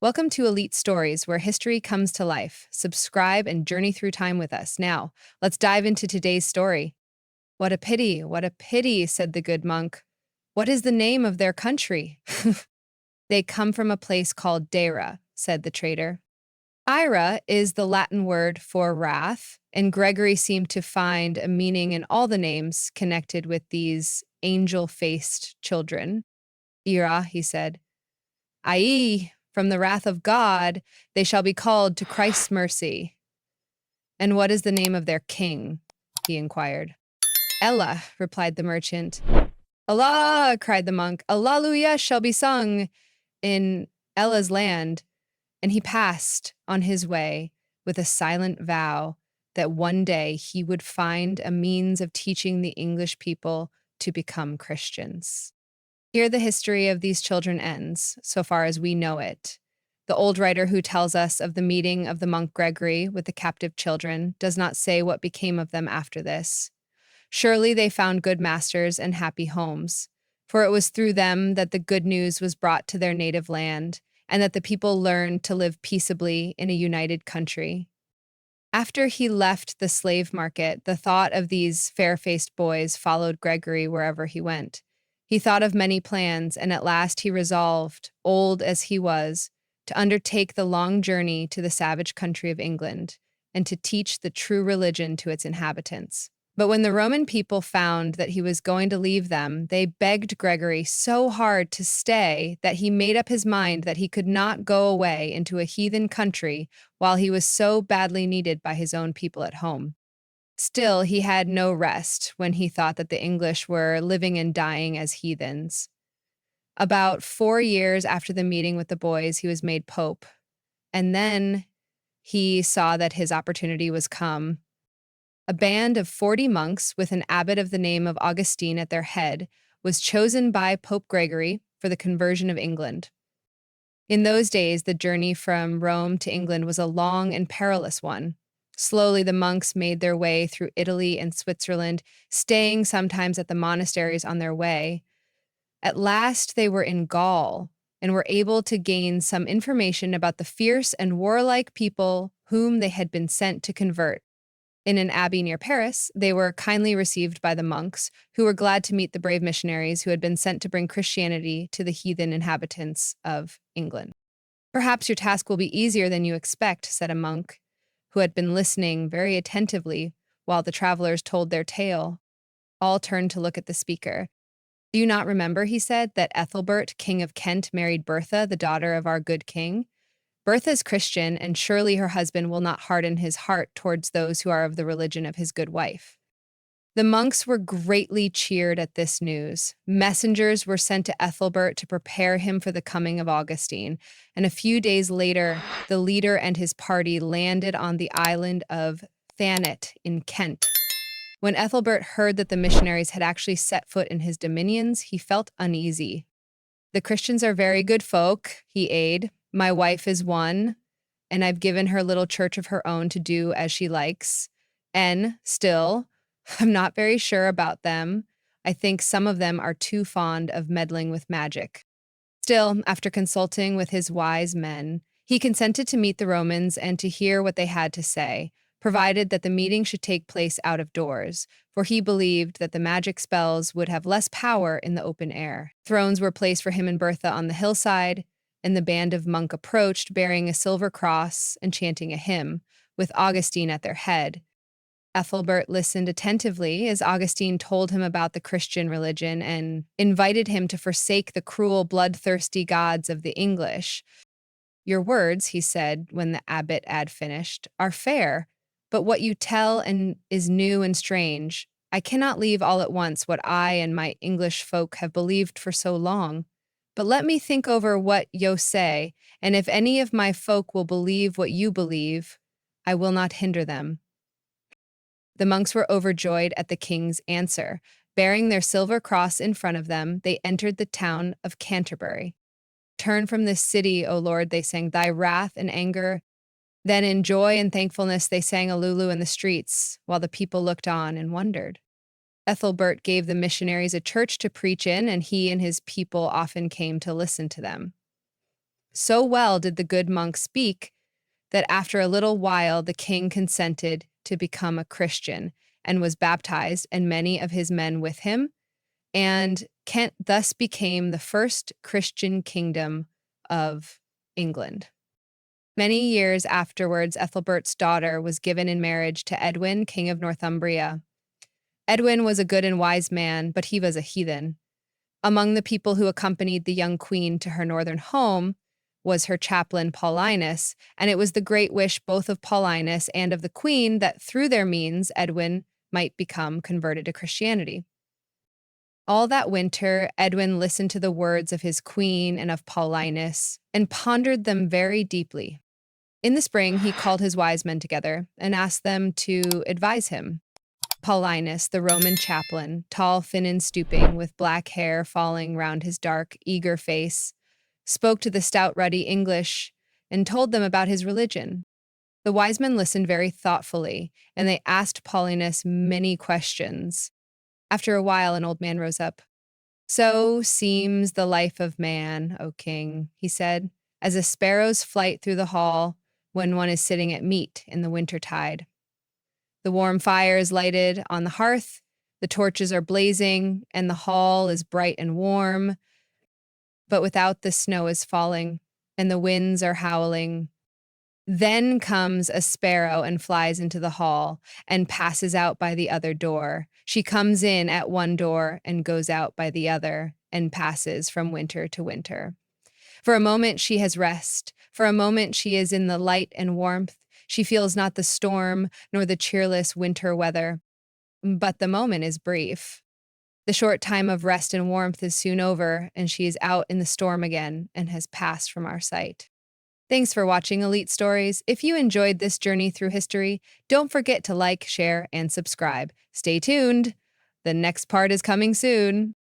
Welcome to Elite Stories, where history comes to life. Subscribe and journey through time with us. Now, let's dive into today's story. What a pity, said the good monk. What is the name of their country? They come from a place called Deira, said the trader. Ira is the Latin word for wrath, and Gregory seemed to find a meaning in all the names connected with these angel-faced children. Ira, he said, i.e., from the wrath of God, they shall be called to Christ's mercy. And what is the name of their king? He inquired. Ella, replied the merchant. Allah, cried the monk, Alleluia shall be sung in Ella's land. And he passed on his way with a silent vow that one day he would find a means of teaching the English people to become Christians. Here the history of these children ends, so far as we know it. The old writer who tells us of the meeting of the monk Gregory with the captive children does not say what became of them after this. Surely they found good masters and happy homes, for it was through them that the good news was brought to their native land, and that the people learned to live peaceably in a united country. After he left the slave market, the thought of these fair-faced boys followed Gregory wherever he went. He thought of many plans, and at last he resolved, old as he was, to undertake the long journey to the savage country of England, and to teach the true religion to its inhabitants. But when the Roman people found that he was going to leave them, they begged Gregory so hard to stay that he made up his mind that he could not go away into a heathen country while he was so badly needed by his own people at home. Still, he had no rest when he thought that the English were living and dying as heathens. About 4 years after the meeting with the boys, he was made pope, and then he saw that his opportunity was come. A band of 40 monks, with an abbot of the name of Augustine at their head, was chosen by Pope Gregory for the conversion of England. In those days, the journey from Rome to England was a long and perilous one. Slowly, the monks made their way through Italy and Switzerland, staying sometimes at the monasteries on their way. At last, they were in Gaul and were able to gain some information about the fierce and warlike people whom they had been sent to convert. In an abbey near Paris, they were kindly received by the monks, who were glad to meet the brave missionaries who had been sent to bring Christianity to the heathen inhabitants of England. Perhaps your task will be easier than you expect, said a monk, who had been listening very attentively while the travelers told their tale. All turned to look at the speaker. Do you not remember, he said, that Ethelbert, king of Kent, married Bertha, the daughter of our good king? Bertha is Christian, and surely her husband will not harden his heart towards those who are of the religion of his good wife. The monks were greatly cheered at this news. Messengers were sent to Ethelbert to prepare him for the coming of Augustine, and a few days later, the leader and his party landed on the island of Thanet in Kent. When Ethelbert heard that the missionaries had actually set foot in his dominions, he felt uneasy. The Christians are very good folk, he aided. My wife is one, and I've given her little church of her own to do as she likes. And still, I'm not very sure about them. I think some of them are too fond of meddling with magic. Still, after consulting with his wise men, he consented to meet the Romans and to hear what they had to say, provided that the meeting should take place out of doors, for he believed that the magic spells would have less power in the open air. Thrones were placed for him and Bertha on the hillside, and the band of monks approached, bearing a silver cross and chanting a hymn, with Augustine at their head. Ethelbert listened attentively as Augustine told him about the Christian religion and invited him to forsake the cruel, bloodthirsty gods of the English. Your words, he said when the abbot had finished, are fair, but what you tell and is new and strange. I cannot leave all at once what I and my English folk have believed for so long. But let me think over what you say, and if any of my folk will believe what you believe, I will not hinder them. The monks were overjoyed at the king's answer. Bearing their silver cross in front of them, they entered the town of Canterbury. Turn from this city, O Lord, they sang, thy wrath and anger. Then in joy and thankfulness they sang Allulu in the streets, while the people looked on and wondered. Ethelbert gave the missionaries a church to preach in, and he and his people often came to listen to them. So well did the good monk speak that after a little while the king consented to become a Christian and was baptized, and many of his men with him. And Kent thus became the first Christian kingdom of England. Many years afterwards, Ethelbert's daughter was given in marriage to Edwin, king of Northumbria. Edwin was a good and wise man, but he was a heathen. Among the people who accompanied the young queen to her northern home was her chaplain Paulinus, and it was the great wish both of Paulinus and of the queen that through their means Edwin might become converted to Christianity. All that winter, Edwin listened to the words of his queen and of Paulinus and pondered them very deeply. In the spring, he called his wise men together and asked them to advise him. Paulinus, the Roman chaplain, tall, thin, and stooping, with black hair falling round his dark, eager face, spoke to the stout, ruddy English and told them about his religion. The wise men listened very thoughtfully, and they asked Paulinus many questions. After a while, an old man rose up. "So seems the life of man, O king," he said, "as a sparrow's flight through the hall when one is sitting at meat in the wintertide. The warm fire is lighted on the hearth, the torches are blazing, and the hall is bright and warm. But without the snow is falling, and the winds are howling. Then comes a sparrow and flies into the hall and passes out by the other door. She comes in at one door and goes out by the other and passes from winter to winter. For a moment she has rest. For a moment she is in the light and warmth. She feels not the storm nor the cheerless winter weather. But the moment is brief. The short time of rest and warmth is soon over, and she is out in the storm again and has passed from our sight. Thanks for watching Elite Stories. If you enjoyed this journey through history, don't forget to like, share, and subscribe. Stay tuned. The next part is coming soon.